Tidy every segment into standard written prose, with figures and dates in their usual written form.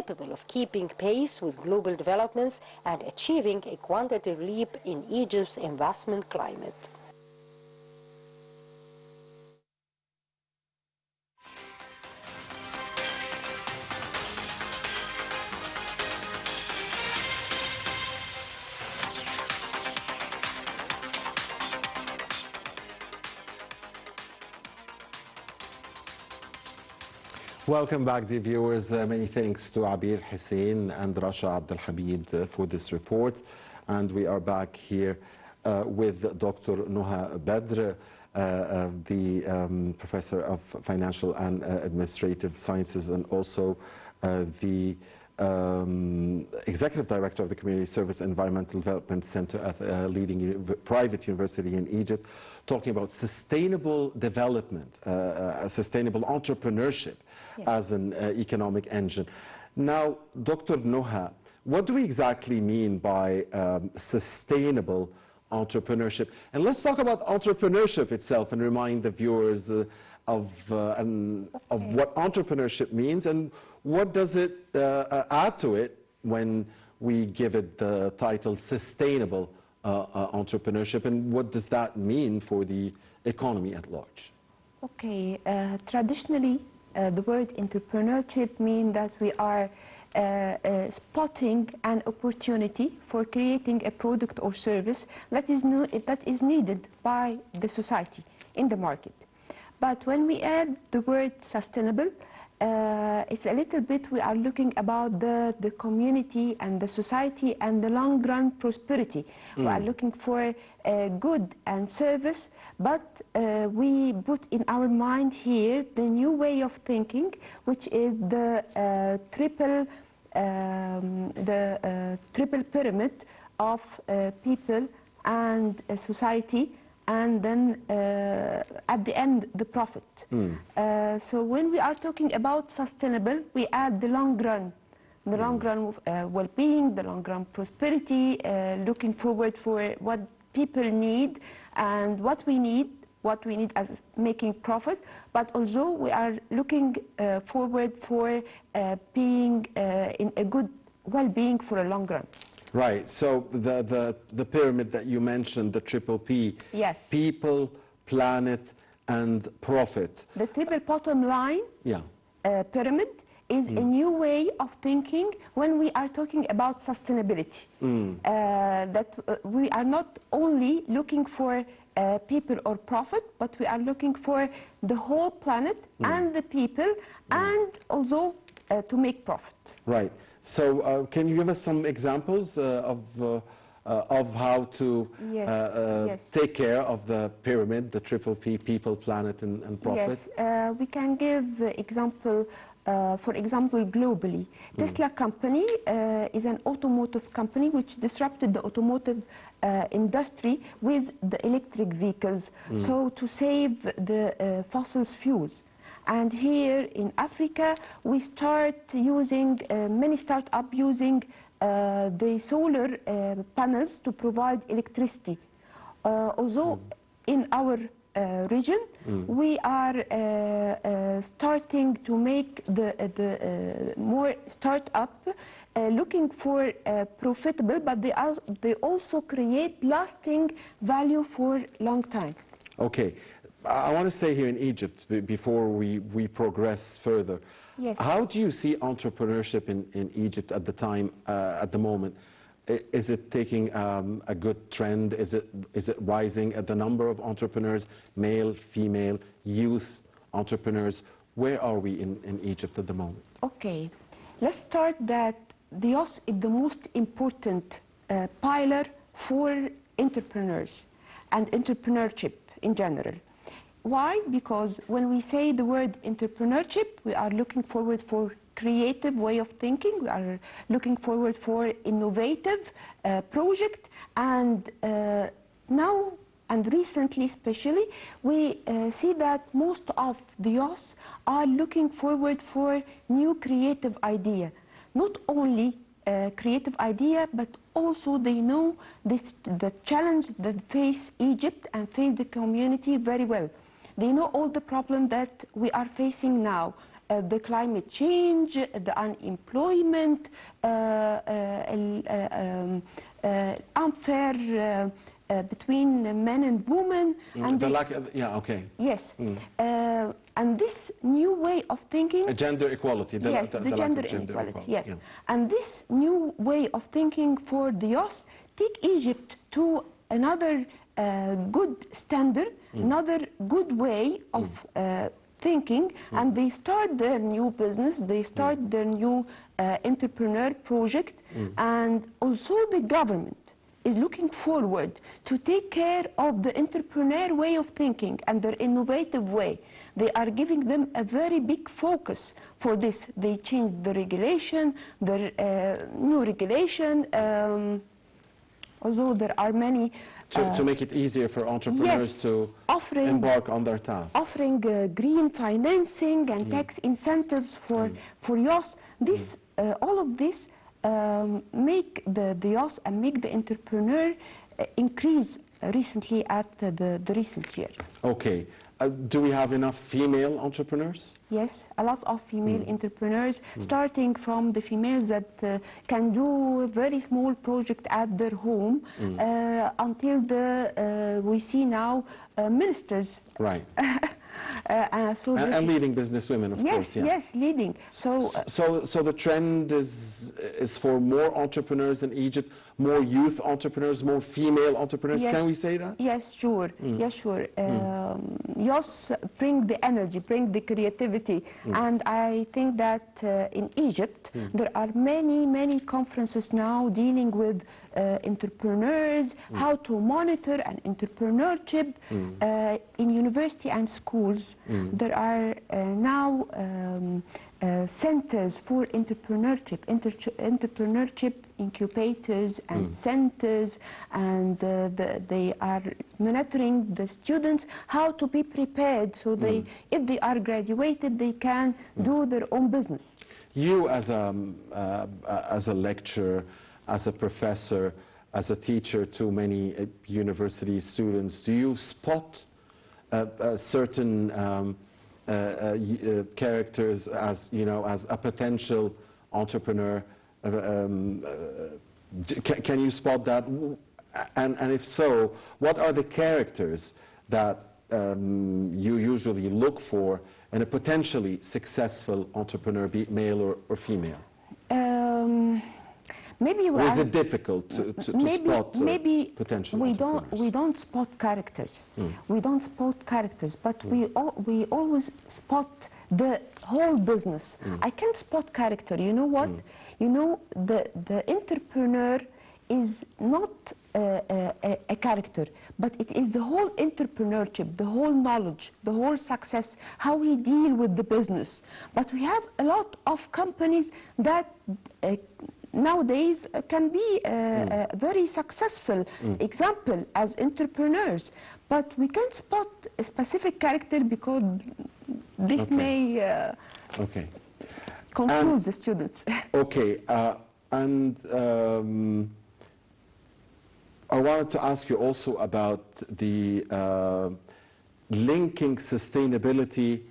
capable of keeping pace with global developments and achieving a quantitative leap in Egypt's investment climate. Welcome back, dear viewers. Many thanks to Abir Hussein and Rasha Abdel Hamid for this report. And we are back here with Dr. Noha Badr, the Professor of Financial and Administrative Sciences, and also the Executive Director of the Community Service Environmental Development Center at a leading private university in Egypt, talking about sustainable development, sustainable entrepreneurship as an economic engine. Now, Dr. Noha, what do we exactly mean by sustainable entrepreneurship? And let's talk about entrepreneurship itself and remind the viewers of what entrepreneurship means and what does it add to it when we give it the title sustainable entrepreneurship, and what does that mean for the economy at large? Okay, traditionally the word entrepreneurship means that we are spotting an opportunity for creating a product or service that is needed by the society in the market. But when we add the word sustainable, it's a little bit, we are looking about the community and the society and the long run prosperity. We are looking for good and service, but we put in our mind here the new way of thinking, which is the triple pyramid of people and society, and then at the end the profit. So when we are talking about sustainable, we add the long run well-being, the long run prosperity, looking forward for what people need and what we need as making profit, but also we are looking forward for being in a good well-being for a long run. Right, so the pyramid that you mentioned, the triple P, yes. People, planet, and profit. The triple bottom line pyramid is a new way of thinking when we are talking about sustainability. That we are not only looking for people or profit, but we are looking for the whole planet and the people, and also to make profit. Right. So can you give us some examples of how to take care of the pyramid, the triple P, people, planet, and profit? Yes, we can give example. For example, globally, Tesla company is an automotive company which disrupted the automotive industry with the electric vehicles, so to save the fossil fuels. And here in Africa, we start using, many startups using the solar panels to provide electricity. Although in our region, we are starting to make the more startup looking for profitable, but they also create lasting value for long time. Okay. I want to stay here in Egypt before we progress further. Yes. How do you see entrepreneurship in Egypt at the moment? Is it taking a good trend? Is it rising at the number of entrepreneurs, male, female, youth entrepreneurs? Where are we in Egypt at the moment? Okay, let's start that the youth is the most important pillar for entrepreneurs and entrepreneurship in general. Why? Because when we say the word entrepreneurship, we are looking forward for creative way of thinking, we are looking forward for innovative project, and now and recently especially, we see that most of the youth are looking forward for new creative idea. Not only creative idea, but also they know the challenge that face Egypt and face the community very well. They know all the problems that we are facing now. the climate change, the unemployment, unfair between men and women. And the lack of, yeah, okay. Yes. And this new way of thinking... Gender equality. Yes, the gender inequality, yes. Yeah. And this new way of thinking for the youth take Egypt to another good standard, another good way of thinking, and they start their new business, they start their new entrepreneur project, and also the government is looking forward to take care of the entrepreneur way of thinking and their innovative way. They are giving them a very big focus for this. They changed the regulation, the new regulation, although there are many... to make it easier for entrepreneurs, yes, to embark on their tasks. Offering green financing and tax incentives for youth. This, all of this make the youth and make the entrepreneur increase recently at the recent year. Okay. Do we have enough female entrepreneurs? Yes, a lot of female entrepreneurs, starting from the females that can do a very small project at their home, until we see now ministers. Right. So and leading businesswomen, of course. Yes, yes, leading. So the trend is for more entrepreneurs in Egypt, more youth entrepreneurs, more female entrepreneurs. Yes. Can we say that? Yes, sure. Yes, sure. Yes, bring the energy, bring the creativity, and I think that in Egypt there are many conferences now dealing with entrepreneurs, how to monitor an entrepreneurship in university and schools. There are now centers for entrepreneurship, entrepreneurship incubators and centers, and they are monitoring the students how to be prepared, so they, if they are graduated, they can do their own business. You as a lecturer, as a professor, as a teacher to many university students, do you spot certain characters as, you know, as a potential entrepreneur? Can you spot that? And if so, what are the characters that you usually look for in a potentially successful entrepreneur, be it male or female? Maybe or is it difficult to spot potential entrepreneurs? We don't spot characters. We don't spot characters, but we always spot the whole business. I can spot character. You know what? You know, the entrepreneur is not a character, but it is the whole entrepreneurship, the whole knowledge, the whole success, how we deal with the business. But we have a lot of companies that nowadays can be a very successful example as entrepreneurs, but we can't spot a specific character because this may confuse the students. Okay, and I wanted to ask you also about the linking sustainability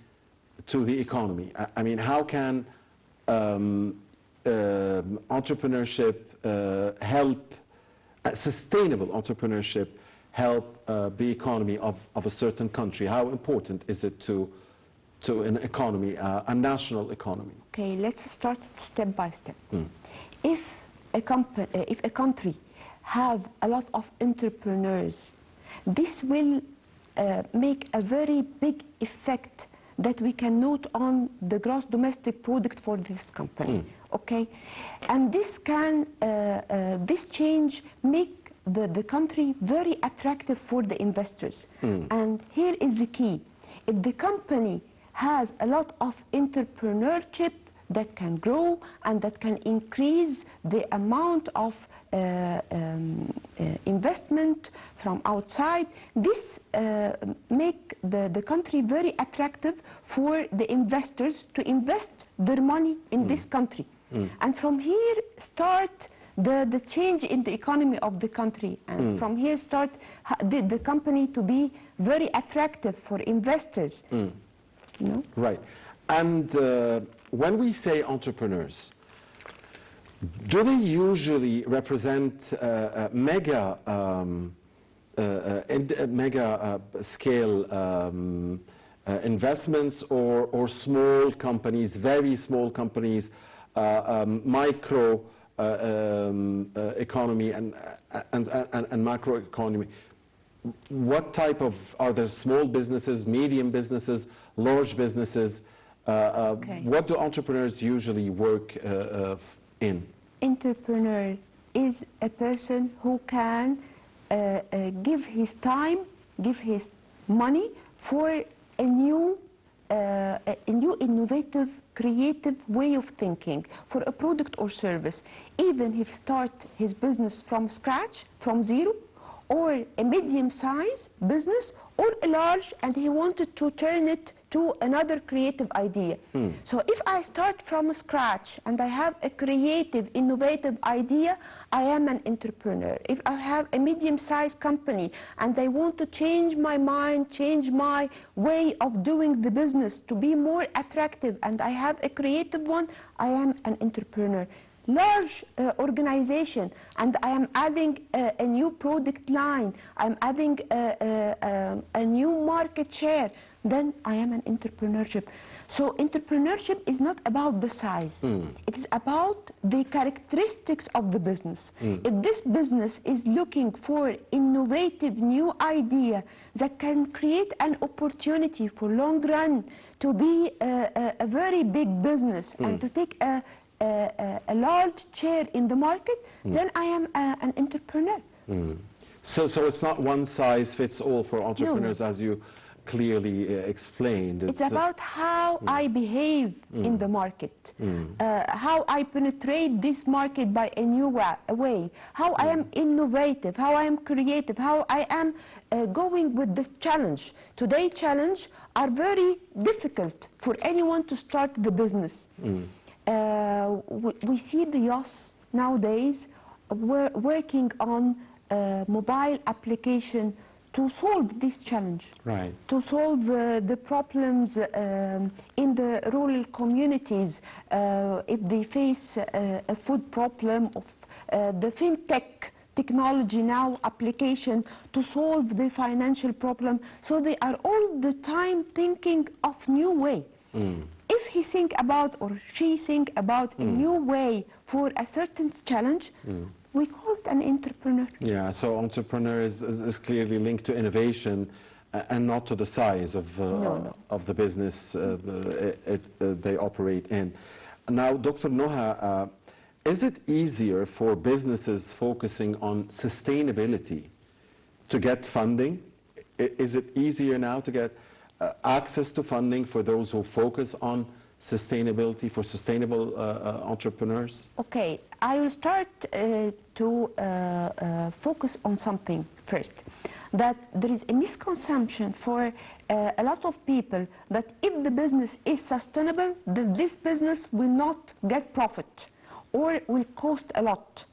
to the economy. I mean, how can entrepreneurship help, sustainable entrepreneurship help the economy of a certain country? How important is it to an economy, a national economy? Okay, let's start step by step. If a country have a lot of entrepreneurs, this will make a very big effect that we can note on the gross domestic product for this company. Okay, and this can this change make the country very attractive for the investors. And here is the key: if the company has a lot of entrepreneurship that can grow and that can increase the amount of investment from outside, this make the country very attractive for the investors to invest their money in this country. And from here start the change in the economy of the country, and from here start the company to be very attractive for investors. Right. And when we say entrepreneurs, do they usually represent mega scale investments or small companies, very small companies, micro economy and macro economy? What type of, are there small businesses, medium businesses, large businesses? What do entrepreneurs usually work in? Entrepreneur is a person who can give his time, give his money for a new innovative, creative way of thinking, for a product or service. Even if he start his business from scratch, from zero, or a medium-sized business, or a large, and he wanted to turn it to another creative idea. So if I start from scratch and I have a creative, innovative idea, I am an entrepreneur. If I have a medium-sized company and I want to change my mind, change my way of doing the business to be more attractive, and I have a creative one, I am an entrepreneur. Large organization, and I am adding a new product line, I'm adding a new market share, then I am an entrepreneurship. So entrepreneurship is not about the size. It is about the characteristics of the business. If this business is looking for innovative new idea that can create an opportunity for long run to be a very big business and to take a large share in the market, then I am an entrepreneur. So it's not one size fits all for entrepreneurs, as you clearly explained. It's about how I behave in the market, how I penetrate this market by a new way, how I am innovative, how I am creative, how I am going with the challenge. Today challenge are very difficult for anyone to start the business. We see the youth nowadays working on mobile application to solve this challenge, to solve the problems in the rural communities. If they face a food problem, of the fintech technology now application to solve the financial problem. So they are all the time thinking of new way. If he think about or she think about a new way for a certain challenge, we call it an entrepreneur. Yeah, so entrepreneur is clearly linked to innovation and not to the size of the business they operate in. Now, Dr. Noha, is it easier for businesses focusing on sustainability to get funding? Is it easier now to get access to funding for those who focus on sustainability, for sustainable entrepreneurs? Okay, I will start to focus on something first. That there is a misconception for a lot of people that if the business is sustainable, then this business will not get profit or will cost a lot.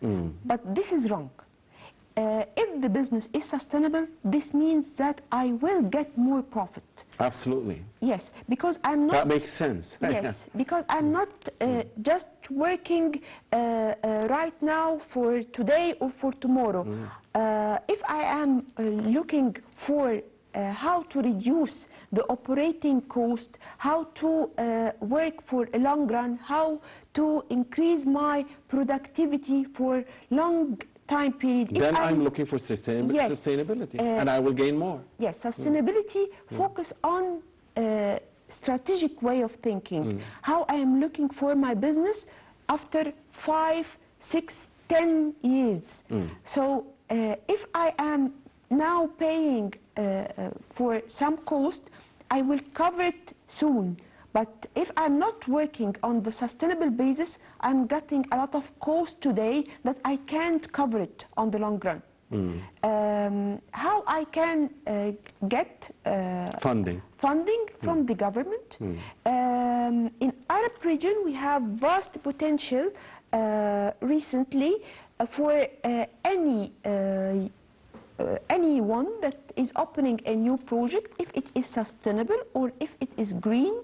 But this is wrong. If the business is sustainable, this means that I will get more profit. Absolutely. Yes, because I'm not... That makes sense. Yes, because I'm not just working right now for today or for tomorrow. If I am looking for how to reduce the operating cost, how to work for a long run, how to increase my productivity for long time period. Then I'm looking for sustainability, and I will gain more. Yes, sustainability focus on strategic way of thinking. How I am looking for my business after 5, 6, 10 years. So if I am now paying for some cost, I will cover it soon. But if I'm not working on the sustainable basis, I'm getting a lot of cost today that I can't cover it on the long run. How I can get funding from the government? In Arab region, we have vast potential recently for anyone that is opening a new project, if it is sustainable or if it is green.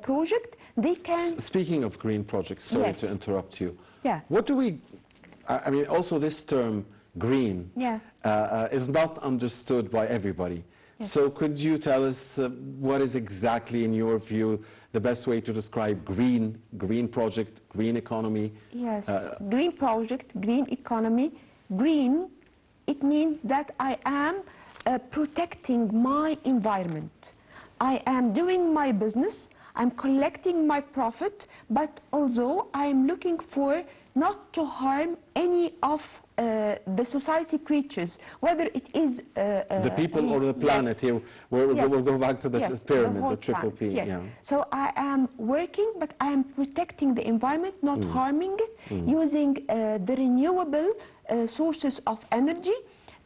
project, they can... Speaking of green projects, sorry Yes. to interrupt you. Yeah. What do we, I mean, also this term green Yeah. is not understood by everybody. Yes. So could you tell us what is exactly, in your view, the best way to describe green project, green economy? Yes, green project, green economy. Green, it means that I am protecting my environment. I am doing my business, I'm collecting my profit, but also I am looking for not to harm any of the society creatures, whether it is... the people or the planet. Yes. Here, Yes. we'll go back to the Yes, pyramid, whole the triple planet, P. yes. Yeah. So I am working, but I am protecting the environment, not harming it, using the renewable sources of energy.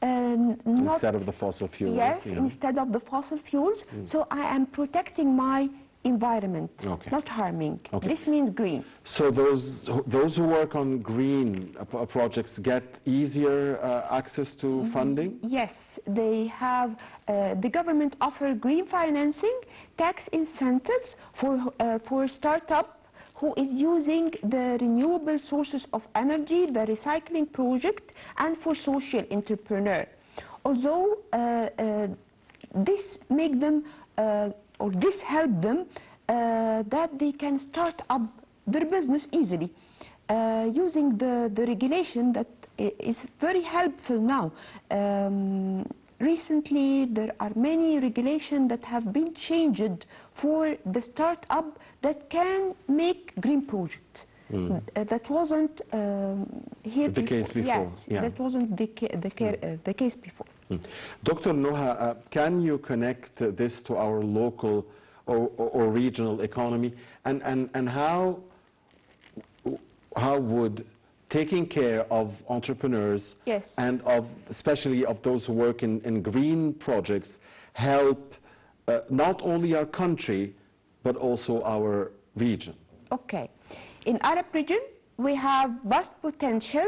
Not Instead of the fossil fuels. Yes, yeah. instead of the fossil fuels. So I am protecting my environment, Okay. not harming. Okay. This means green. So those who work on green projects get easier access to funding? Yes, they have, the government offer green financing, tax incentives for startup who is using the renewable sources of energy, the recycling project, and for social entrepreneur. Although this make them, or this help them, that they can start up their business easily, using the regulation that is very helpful now. Recently, there are many regulations that have been changed for the startup that can make green projects. That wasn't here The case before, Yes, yeah. that wasn't the case before. Dr. Noha, can you connect this to our local or regional economy? And how would taking care of entrepreneurs Yes. and especially of those who work in green projects help not only our country but also our region? Okay. In Arab region, we have vast potential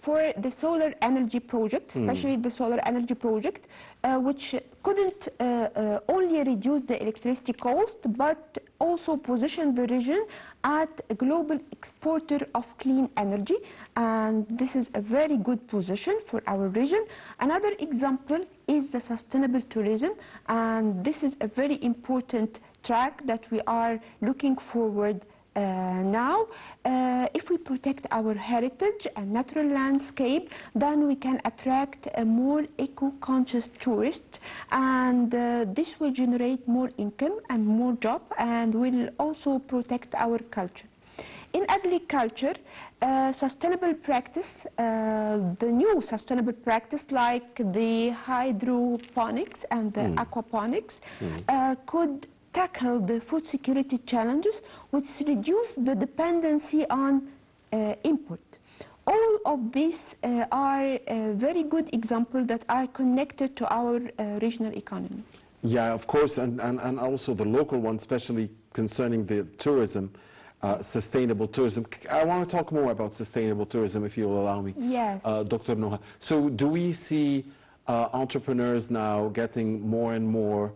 for the solar energy project, especially the solar energy project, which couldn't only reduce the electricity cost, but also position the region as a global exporter of clean energy. And this is a very good position for our region. Another example is the sustainable tourism, and this is a very important track that we are looking forward now. If we protect our heritage and natural landscape, then we can attract a more eco-conscious tourist, and this will generate more income and more job, and will also protect our culture. In agriculture, sustainable practice, the new sustainable practice like the hydroponics and the aquaponics could tackle the food security challenges, which reduce the dependency on import. All of these are very good examples that are connected to our regional economy. Yeah, of course, and also the local one, especially concerning the tourism, sustainable tourism. I want to talk more about sustainable tourism, if you'll allow me. Yes. Dr. Noha. So do we see entrepreneurs now getting more and more,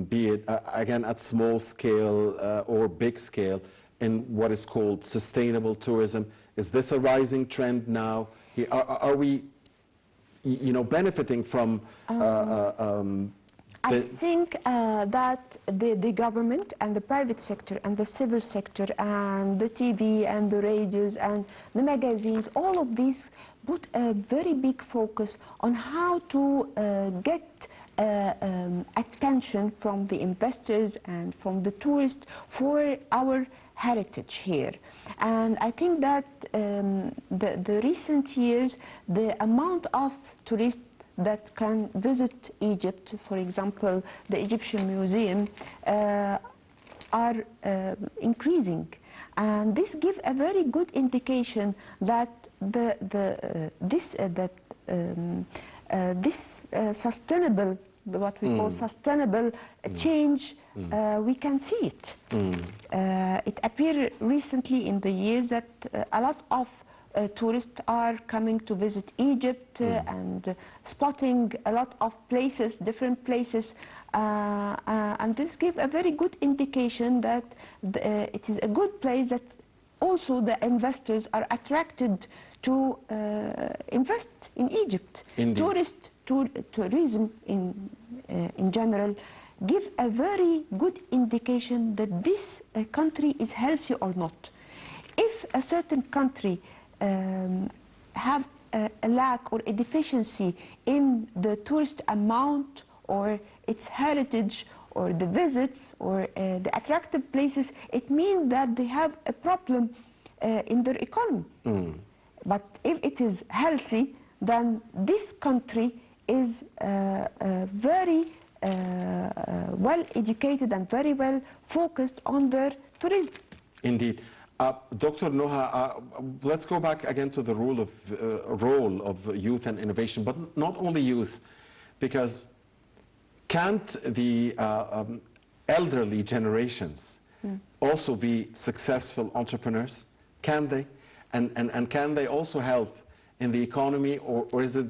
be it, again, at small scale or big scale, in what is called sustainable tourism? Is this a rising trend now? Are we, benefiting from... I think that the government and the private sector and the civil sector and the TV and the radios and the magazines, all of these put a very big focus on how to get attention from the investors and from the tourists for our heritage here. And I think that the recent years, the amount of tourists that can visit Egypt, for example, the Egyptian Museum, are this gives a very good indication that this sustainable, what we call sustainable change, we can see it. It appeared recently in the years that a lot of tourists are coming to visit Egypt and spotting a lot of places, different places, and this gives a very good indication that it is a good place, that also the investors are attracted to invest in Egypt. Indeed. Tourism in general give a very good indication that this country is healthy or not. If a certain country have a lack or a deficiency in the tourist amount or its heritage or the visits or the attractive places, it means that they have a problem in their economy. But if it is healthy, then this country is very well educated and very well focused on their tourism. Indeed. Dr. Noha, let's go back again to the role of youth and innovation, but not only youth, because can't the elderly generations also be successful entrepreneurs? Can they? And can they also help in the economy, or is it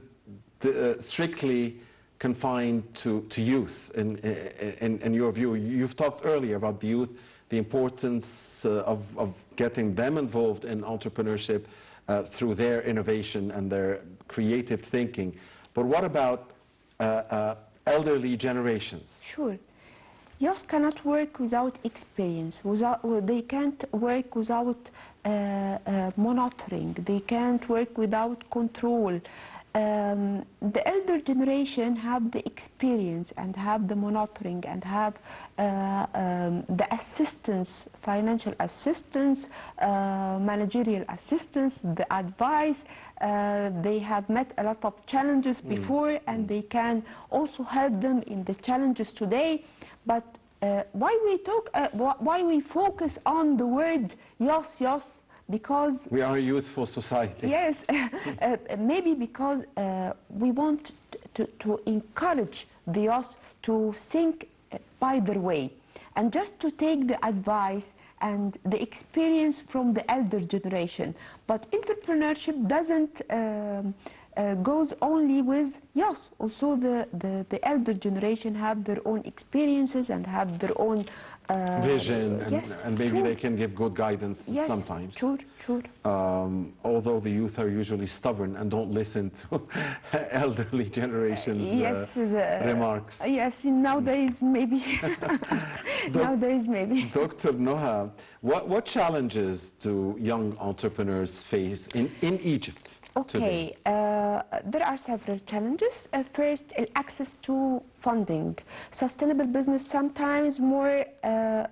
strictly confined to youth in your view? You've talked earlier about the youth, the importance of getting them involved in entrepreneurship through their innovation and their creative thinking. But what about elderly generations? Sure. Youth cannot work without experience. They can't work without monitoring. They can't work without control. The elder generation have the experience and have the monitoring and have the assistance, financial assistance, managerial assistance, the advice. They have met a lot of challenges before, and they can also help them in the challenges today. But why we focus on the word youth? Because we are a youthful society. Yes, maybe because we want to encourage the youth to think by their way and just to take the advice and the experience from the elder generation. But entrepreneurship doesn't goes only with youth. Also the elder generation have their own experiences and have their own vision, and maybe true. they can give good guidance sometimes. Sure. Although the youth are usually stubborn and don't listen to elderly generation's remarks. Yes, nowadays maybe. Nowadays maybe. Dr. Noha, what challenges do young entrepreneurs face in Egypt? Okay, there are several challenges. First, access to funding. Sustainable business sometimes more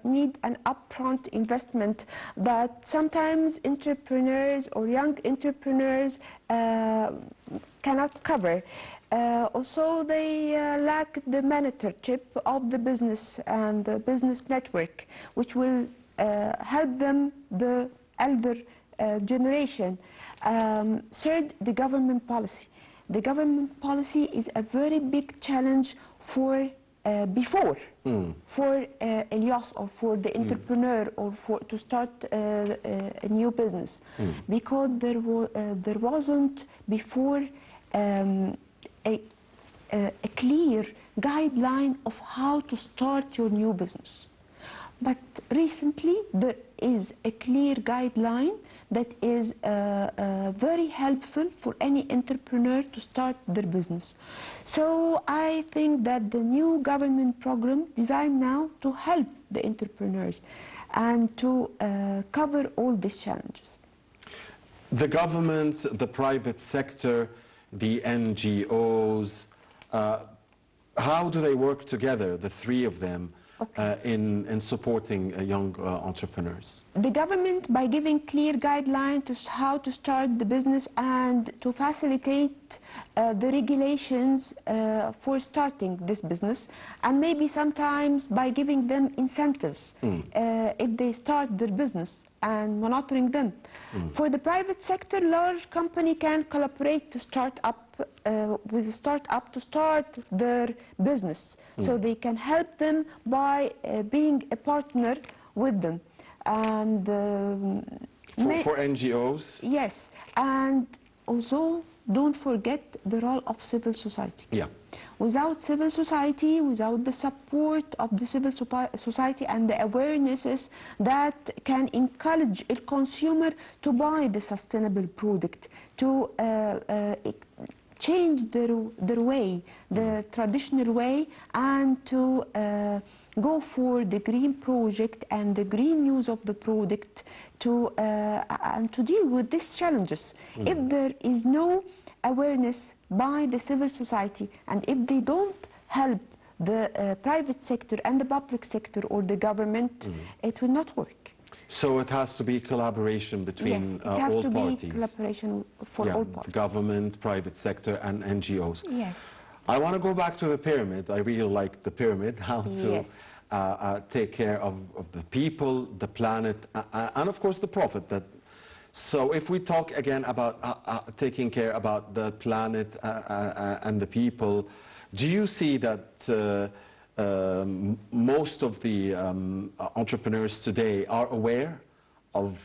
need an upfront investment that sometimes entrepreneurs or young entrepreneurs cannot cover. Also, they lack the mentorship of the business and the business network, which will help them, the elder generation. Third, the government policy. The government policy is a very big challenge for for a youth or for the entrepreneur or to start a new business, because there wasn't before a clear guideline of how to start your new business. But recently there is a clear guideline that is very helpful for any entrepreneur to start their business. So I think that the new government program designed now to help the entrepreneurs and to cover all these challenges. The government, the private sector, the NGOs, how do they work together, the three of them? Okay. In supporting young entrepreneurs? The government, by giving clear guidelines to how to start the business and to facilitate the regulations for starting this business, and maybe sometimes by giving them incentives if they start their business and monitoring them. For the private sector, large company can collaborate to start up with a startup to start their business. So they can help them by being a partner with them. And For NGOs? Yes, and also don't forget the role of civil society. Yeah. Without civil society, without the support of the civil society and the awarenesses that can encourage a consumer to buy the sustainable product, to change their way, the traditional way, and to go for the green project and the green use of the product and to deal with these challenges. If there is no awareness by the civil society, and if they don't help the private sector and the public sector or the government, it will not work. So it has to be collaboration between all parties. Yes, it has to be collaboration for all parties. Government, private sector and NGOs. Yes. I want to go back to the pyramid. I really like the pyramid, how to take care of the people, the planet, and of course the profit. So if we talk again about taking care about the planet and the people, do you see that most of the entrepreneurs today are aware of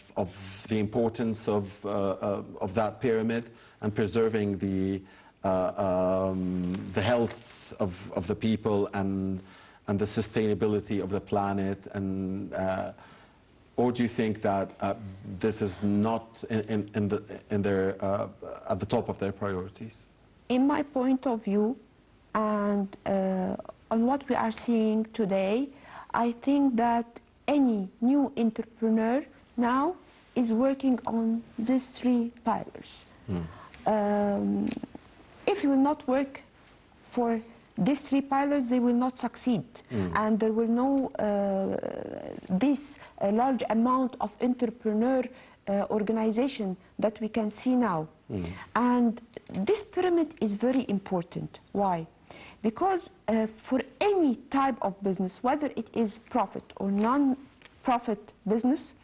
the importance of that pyramid and preserving the health of the people and the sustainability of the planet, and or do you think that this is not at the top of their priorities? In my point of view, and on what we are seeing today, I think that any new entrepreneur now is working on these three pillars. If you will not work for these three pillars, they will not succeed, and there will no this large amount of entrepreneur organization that we can see now. And this pyramid is very important. Why? Because for any type of business, whether it is profit or non-profit business,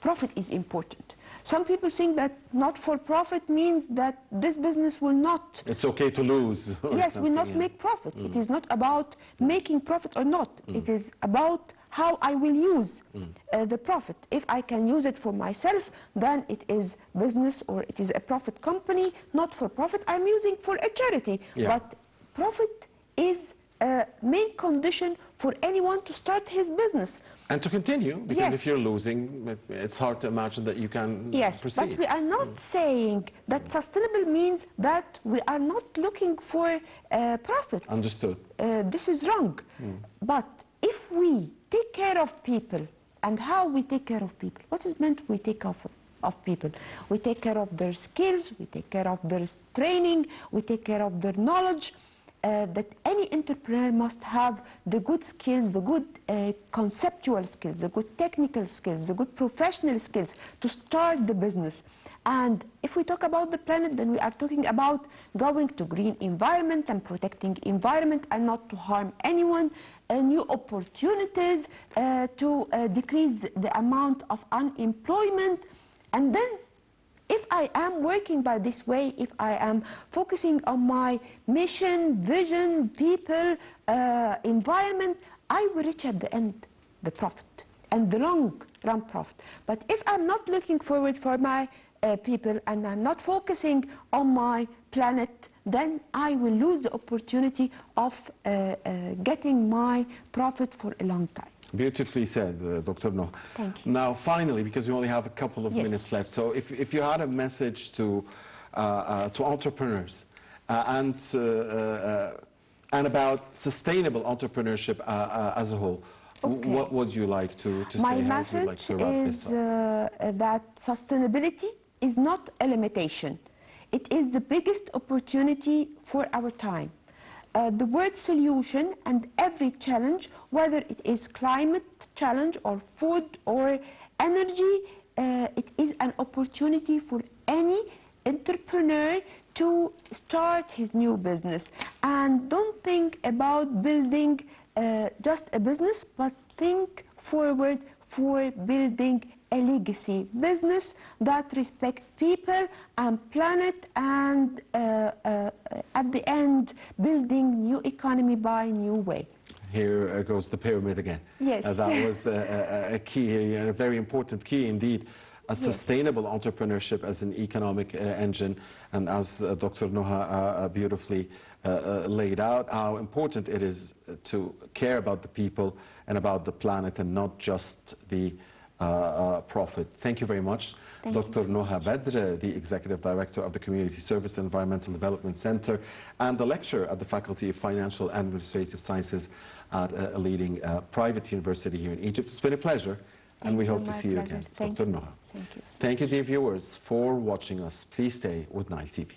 profit is important. Some people think that not-for-profit means that this business will not... It's okay to lose. Yes, will not make profit. It is not about making profit or not. It is about how I will use the profit. If I can use it for myself, then it is business or it is a profit company. Not-for-profit, I'm using for a charity. But profit is a main condition for anyone to start his business. And to continue, because if you're losing, it's hard to imagine that you can proceed. But we are not saying that sustainable means that we are not looking for profit. Understood. This is wrong. But if we take care of people, and how we take care of people, what is meant we take care of people? We take care of their skills, we take care of their training, we take care of their knowledge. That any entrepreneur must have the good skills, the good conceptual skills, the good technical skills, the good professional skills to start the business. And if we talk about the planet, then we are talking about going to green environment and protecting environment and not to harm anyone, new opportunities to decrease the amount of unemployment. And then if I am working by this way, if I am focusing on my mission, vision, people, environment, I will reach at the end the profit and the long-run profit. But if I'm not looking forward for my people and I'm not focusing on my planet, then I will lose the opportunity of getting my profit for a long time. Beautifully said, Dr. Noha. Thank you. Now, finally, because we only have a couple of minutes left, so if you had a message to entrepreneurs and about sustainable entrepreneurship as a whole, what would you like to say? My message is that sustainability is not a limitation. It is the biggest opportunity for our time. The word solution and every challenge, whether it is climate challenge or food or energy, it is an opportunity for any entrepreneur to start his new business. And don't think about building just a business, but think forward for building a legacy business that respects people and planet, and at the end building new economy by new way. Here goes the pyramid again. Yes. That was a key, a very important key indeed. a sustainable entrepreneurship as an economic engine, and as Dr. Noha beautifully laid out, how important it is to care about the people and about the planet and not just the profit. Thank you very much. Dr. Noha Badr, the Executive Director of the Community Service Environmental Development Center and the lecturer at the Faculty of Financial and Administrative Sciences at a leading private university here in Egypt. It's been a pleasure, and we hope to see you again. Dr. Noha. Thank you. Thank you, dear viewers, for watching us. Please stay with Nile TV.